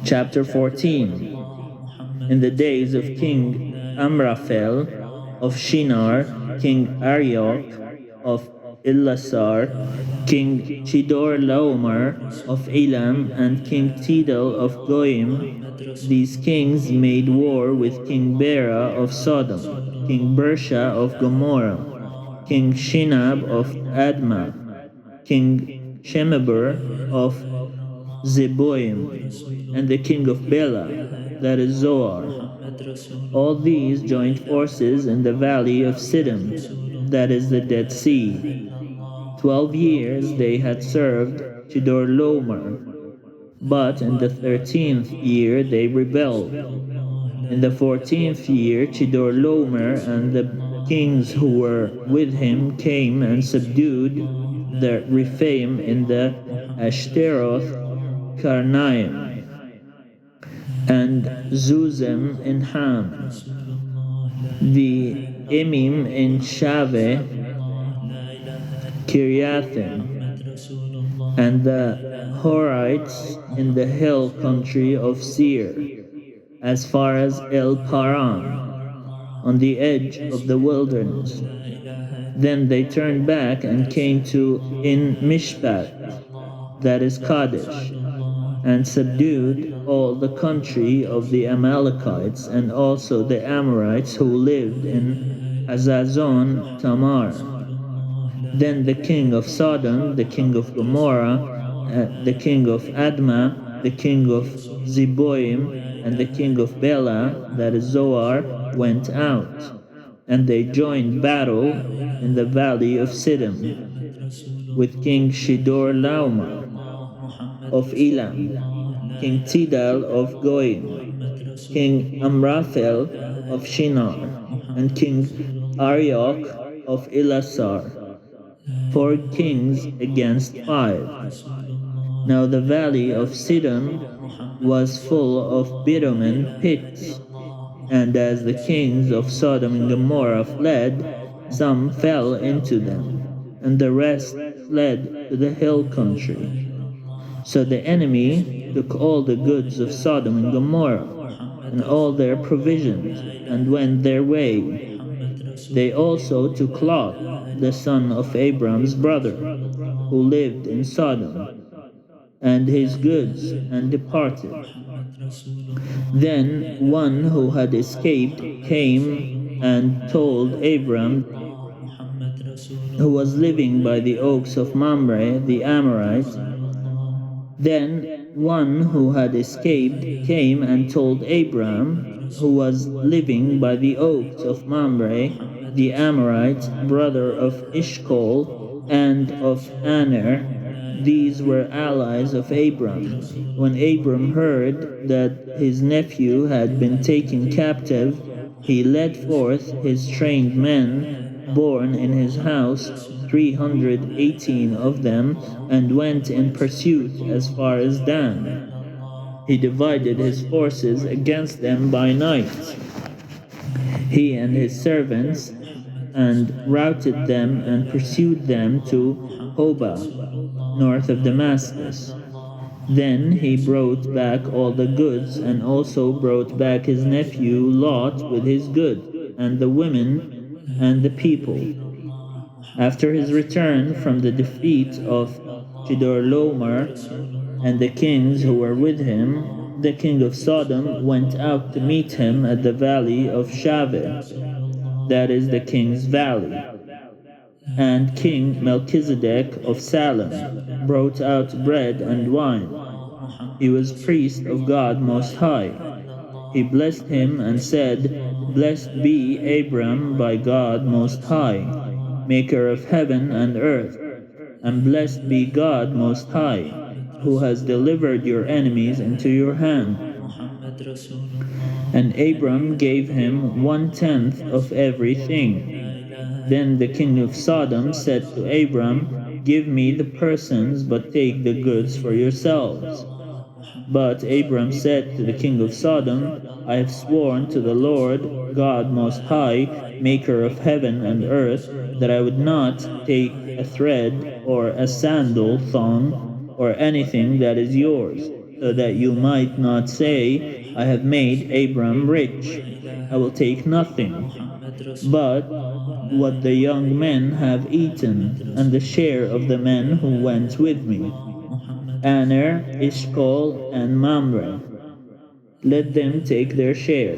Chapter 14. In the days of King Amraphel of Shinar, King Arioch of Ellasar, King Chedorlaomer of Elam, and King Tidal of Goyim, these kings made war with King Bera of Sodom, King Bersha of Gomorrah, King Shinab of Admah, King Shemeber of Zeboim, and the king of Bela, that is Zoar. All these joined forces in the valley of Siddim, that is the Dead Sea. 12 years they had served Chedorlaomer, but in the 13th year they rebelled. In the 14th year Chedorlaomer and the kings who were with him came and subdued the Rephaim in the Ashtaroth Karnaim, and Zuzim in Ham, the Emim in Shaveh, Kiriathim, and the Horites in the hill country of Seir, as far as El Paran, on the edge of the wilderness. Then they turned back and came to En Mishpat, that is Kadesh, and subdued all the country of the Amalekites and also the Amorites who lived in Azazon Tamar. Then the king of Sodom, the king of Gomorrah, the king of Admah, the king of Zeboim, and the king of Bela, that is Zoar, went out, and they joined battle in the valley of Siddim with King Chedorlaomer of Elam, King Tidal of Goyim, King Amraphel of Shinar, and King Arioch of Ellasar, 4 kings against 5. Now the valley of Siddim was full of bitumen pits, and as the kings of Sodom and Gomorrah fled, some fell into them, and the rest fled to the hill country. So the enemy took all the goods of Sodom and Gomorrah, and all their provisions, and went their way. They also took Lot, the son of Abram's brother, who lived in Sodom, and his goods, and departed. Then one who had escaped came and told Abram, who was living by the oaks of Mamre the Amorite. Then one who had escaped came and told Abram, who was living by the oaks of Mamre the Amorite, brother of Eshcol and of Aner. These were allies of Abram. When Abram heard that his nephew had been taken captive, he led forth his trained men, born in his house, 318 of them, and went in pursuit as far as Dan. He divided his forces against them by night, he and his servants, and routed them and pursued them to Hobah, north of Damascus. Then he brought back all the goods, and also brought back his nephew Lot with his goods, and the women and the people. After his return from the defeat of Chedorlaomer and the kings who were with him, the king of Sodom went out to meet him at the valley of Shaveh, that is the king's valley. And King Melchizedek of Salem brought out bread and wine. He was priest of God Most High. He blessed him and said, Blessed be Abram by God Most High, maker of heaven and earth, and blessed be God Most High, who has delivered your enemies into your hand. And Abram gave him 1/10 of everything. Then the king of Sodom said to Abram, Give me the persons, but take the goods for yourselves. But Abram said to the king of Sodom, I have sworn to the Lord, God Most High, maker of heaven and earth, that I would not take a thread or a sandal thong or anything that is yours. so that you might not say, I have made Abram rich. I will take nothing but what the young men have eaten, and the share of the men who went with me, Aner, Eshcol, and Mamre. Let them take their share.